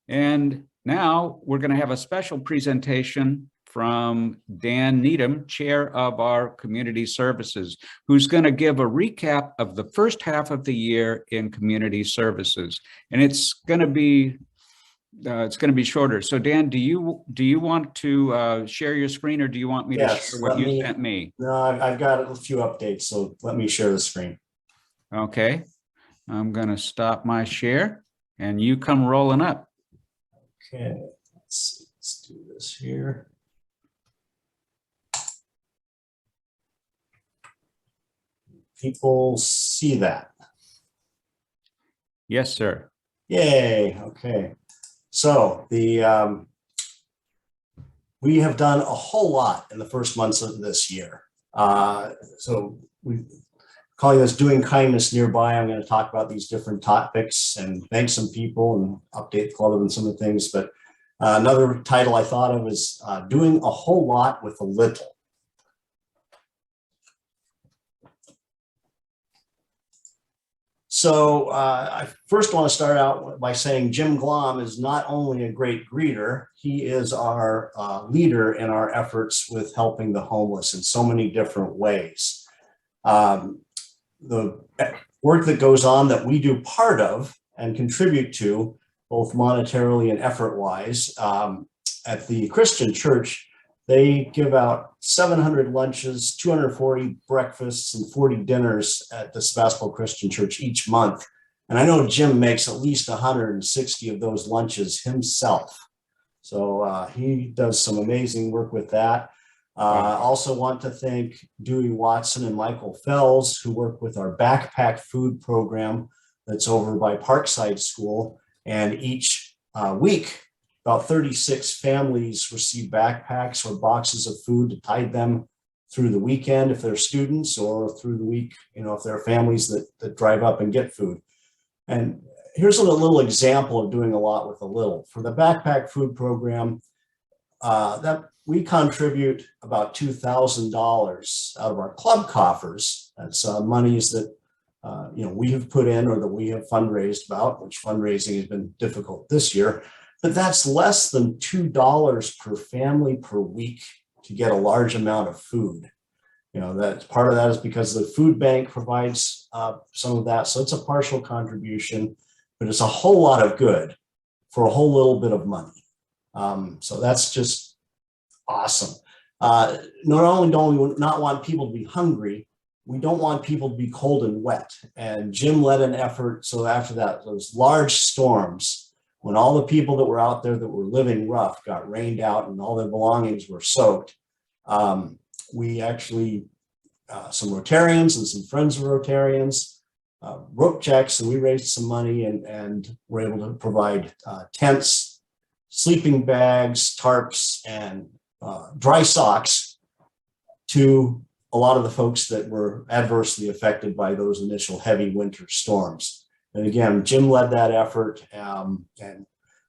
And now we're going to have a special presentation from Dan Needham, chair of our community services, who's going to give a recap of the first half of the year in community services. And it's going to be shorter. So Dan, do you want to share your screen, or do you want me to share what you sent me? No, I've got a few updates, so let me share the screen. Okay, I'm going to stop my share and you come rolling up. Okay, let's do this here. People see that? Yes, sir. Yay. Okay. So we have done a whole lot in the first months of this year. So we calling this Doing Kindness Nearby. I'm going to talk about these different topics and thank some people and update the club and some of the things. But another title I thought of is Doing a Whole Lot with a Little. So I first want to start out by saying Jim Glom is not only a great greeter, he is our leader in our efforts with helping the homeless in so many different ways. The work that goes on that we do part of and contribute to, both monetarily and effort-wise, at the Christian Church, they give out 700 lunches, 240 breakfasts, and 40 dinners at the Sebastopol Christian Church each month. And I know Jim makes at least 160 of those lunches himself. So he does some amazing work with that. I also want to thank Dewey Watson and Michael Fells, who work with our backpack food program that's over by Parkside School. And each week, about 36 families receive backpacks or boxes of food to tide them through the weekend if they're students, or through the week, if there are families that drive up and get food. And here's a little example of doing a lot with a little. For the backpack food program, that we contribute about $2,000 out of our club coffers. That's monies that we have put in or that we have fundraised about, which fundraising has been difficult this year. But that's less than $2 per family per week to get a large amount of food. That part of that is because the food bank provides some of that. So it's a partial contribution, but it's a whole lot of good for a whole little bit of money. So that's just awesome. Not only don't we not want people to be hungry, we don't want people to be cold and wet. And Jim led an effort. So after that, those large storms, when all the people that were out there that were living rough got rained out and all their belongings were soaked, we actually, some Rotarians and some friends of Rotarians wrote checks, and we raised some money and were able to provide tents, sleeping bags, tarps, and dry socks to a lot of the folks that were adversely affected by those initial heavy winter storms. And again, Jim led that effort, and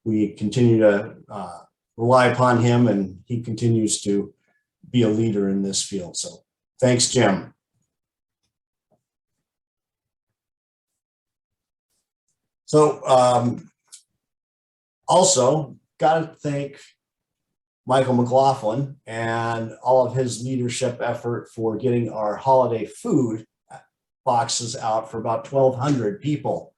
we continue to rely upon him, and he continues to be a leader in this field. So thanks, Jim. So also got to thank Michael McLaughlin and all of his leadership effort for getting our holiday food boxes out for about 1,200 people.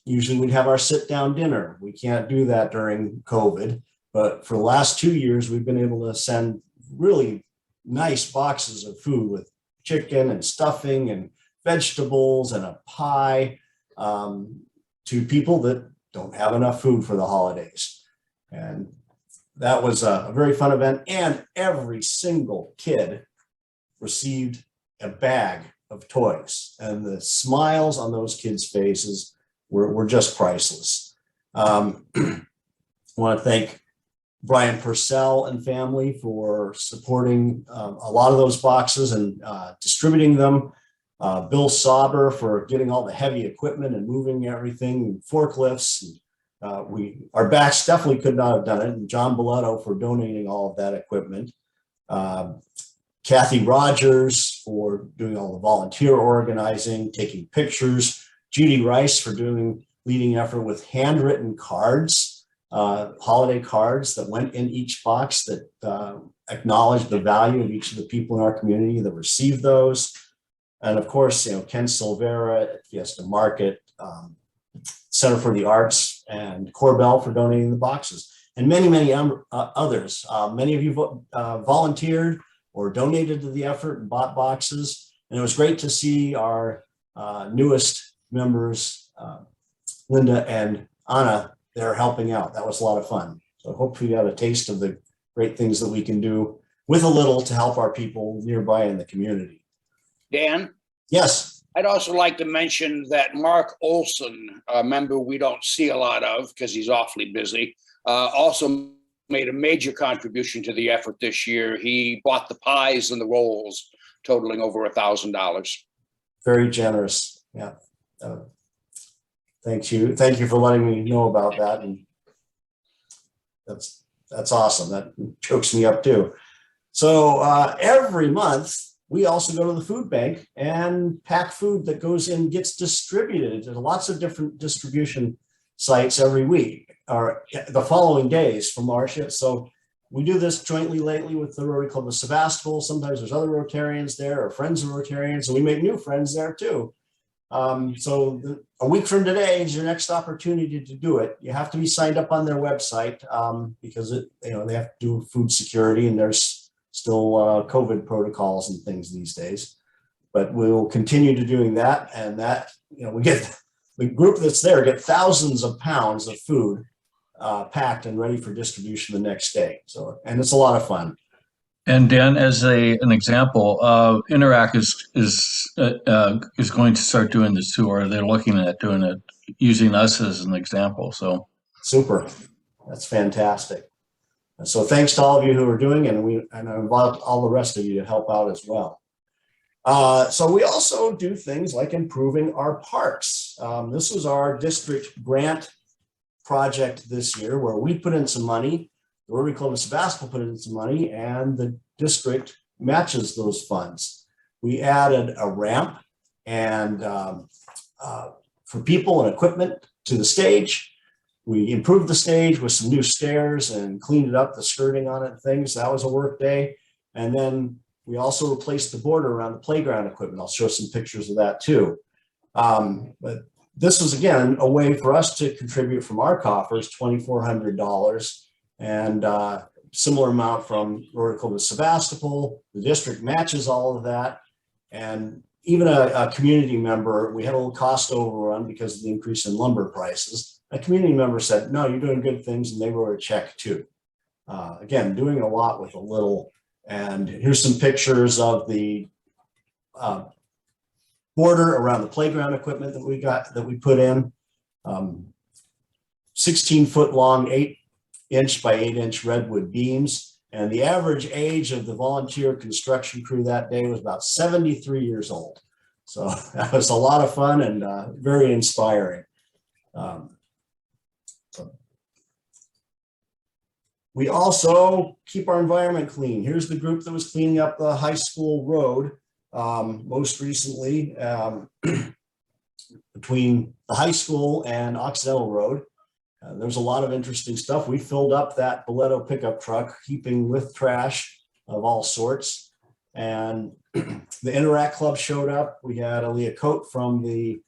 Usually we'd have our sit-down dinner. We can't do that during COVID, but for the last 2 years, we've been able to send really nice boxes of food with chicken and stuffing and vegetables and a pie to people that don't have enough food for the holidays. And that was a very fun event, and every single kid received a bag of toys, and the smiles on those kids' faces were just priceless. I want to thank Brian Purcell and family for supporting a lot of those boxes and distributing them. Bill Sauber for getting all the heavy equipment and moving everything, forklifts. Our backs definitely could not have done it. And John Belletto for donating all of that equipment. Kathy Rogers for doing all the volunteer organizing, taking pictures. Judy Rice for doing leading effort with handwritten cards, holiday cards that went in each box that acknowledged the value of each of the people in our community that received those. And of course, Ken Silvera at Fiesta Market, Center for the Arts, and Corbell for donating the boxes, and many, many others. Many of you volunteered or donated to the effort and bought boxes. And it was great to see our newest members, Linda and Anna, there helping out. That was a lot of fun. So hopefully you got a taste of the great things that we can do with a little to help our people nearby in the community. Dan? Yes. I'd also like to mention that Mark Olson, a member we don't see a lot of because he's awfully busy, also made a major contribution to the effort this year. He bought the pies and the rolls, totaling over $1,000. Very generous. Yeah. Thank you. Thank you for letting me know about that. And that's awesome. That chokes me up too. So every month, we also go to the food bank and pack food that goes in, gets distributed. There's lots of different distribution sites every week or the following days from our shift. So we do this jointly lately with the Rotary Club of Sebastopol. Sometimes there's other Rotarians there or friends of Rotarians, and we make new friends there too. A week from today is your next opportunity to do it. You have to be signed up on their website because they have to do food security, and there's still COVID protocols and things these days. But we will continue to doing that, and that we get the group that's there get thousands of pounds of food packed and ready for distribution the next day. So, and it's a lot of fun. And Dan, as an example, Interac is going to start doing this too, or they're looking at doing it, using us as an example. So super, that's fantastic. And so thanks to all of you who are doing, and I invite all the rest of you to help out as well. So we also do things like improving our parks. This was our district grant project this year, where we put in some money. The Rotary Club of Sebastopol put in some money, and the district matches those funds. We added a ramp and for people and equipment to the stage. We improved the stage with some new stairs and cleaned it up, the skirting on it and things. That was a work day. And then we also replaced the border around the playground equipment. I'll show some pictures of that too. But this was, again, a way for us to contribute from our coffers, $2,400, and similar amount from Rotary Club of Sebastopol. The district matches all of that. And even a community member, we had a little cost overrun because of the increase in lumber prices. A community member said, no, you're doing good things, and they wrote a check too. Again, doing a lot with a little. And here's some pictures of the border around the playground equipment that we put in. 16-foot long, 8-inch by 8-inch redwood beams. And the average age of the volunteer construction crew that day was about 73 years old. So that was a lot of fun and very inspiring. We also keep our environment clean. Here's the group that was cleaning up the high school road most recently between the high school and Occidental Road. There's a lot of interesting stuff. We filled up that Boleto pickup truck, heaping with trash of all sorts. And the Interact Club showed up. We had Aaliyah Coate from the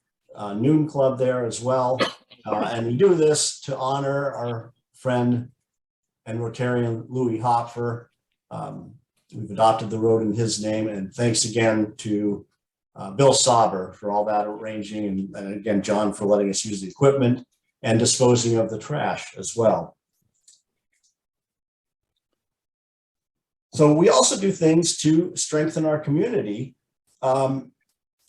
Noon Club there as well. And we do this to honor our friend and Rotarian Louis Hopfer. We've adopted the road in his name, and thanks again to Bill Sauber for all that arranging, and again, John for letting us use the equipment and disposing of the trash as well. So we also do things to strengthen our community.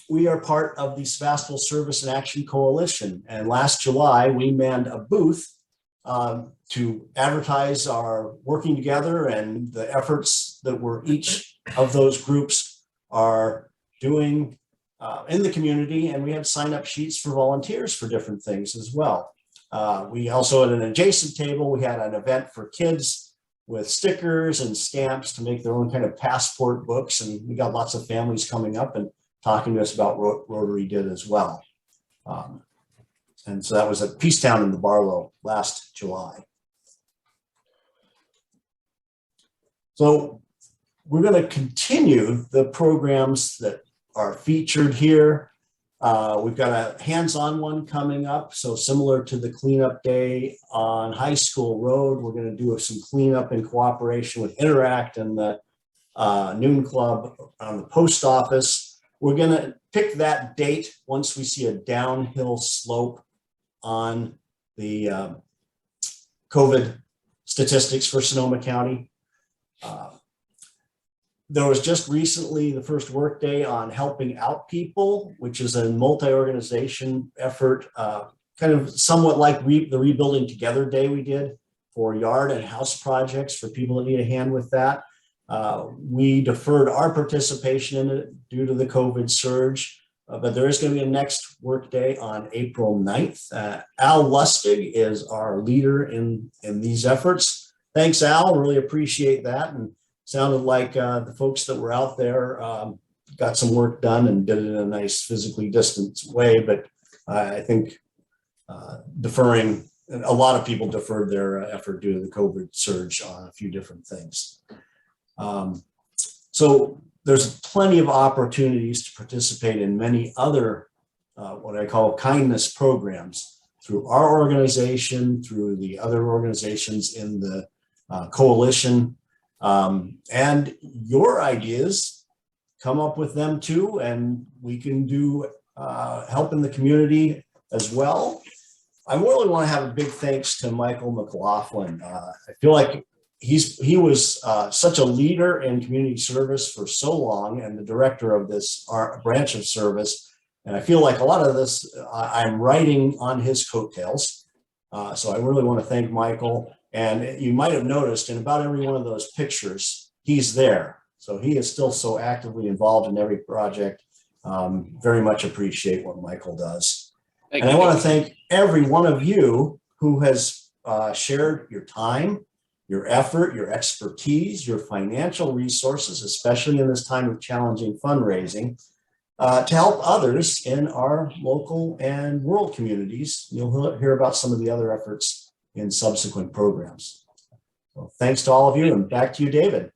We are part of the Sebastopol Service and Action Coalition, and last July we manned a booth to advertise our working together and the efforts that each of those groups are doing in the community. And we had sign-up sheets for volunteers for different things as well. We also, at an adjacent table, we had an event for kids with stickers and stamps to make their own kind of passport books. And we got lots of families coming up and talking to us about what Rotary did as well. And so that was at Peacetown in the Barlow last July. So we're going to continue the programs that are featured here. We've got a hands-on one coming up. So similar to the cleanup day on High School Road, we're going to do some cleanup in cooperation with Interact and the Noon Club on the post office. We're going to pick that date once we see a downhill slope on the COVID statistics for Sonoma County. There was just recently the first workday on helping out people, which is a multi-organization effort, kind of somewhat like the Rebuilding Together Day we did for yard and house projects for people that need a hand with that. We deferred our participation in it due to the COVID surge, but there is going to be a next workday on April 9th. Al Lustig is our leader in these efforts. Thanks, Al. Really appreciate that. And sounded like the folks that were out there got some work done and did it in a nice physically distanced way. But I think a lot of people deferred their effort due to the COVID surge on a few different things. So there's plenty of opportunities to participate in many other what I call kindness programs through our organization, through the other organizations in the coalition. And your ideas, come up with them too, and we can do help in the community as well. I really want to have a big thanks to Michael McLaughlin. I feel like he was such a leader in community service for so long, and the director of this branch of service. And I feel like a lot of this I'm writing on his coattails. So I really want to thank Michael. And you might have noticed in about every one of those pictures, he's there. So he is still so actively involved in every project. Very much appreciate what Michael does. And I want to thank every one of you who has shared your time, your effort, your expertise, your financial resources, especially in this time of challenging fundraising, to help others in our local and world communities. You'll hear about some of the other efforts in subsequent programs. So thanks to all of you, and back to you, David.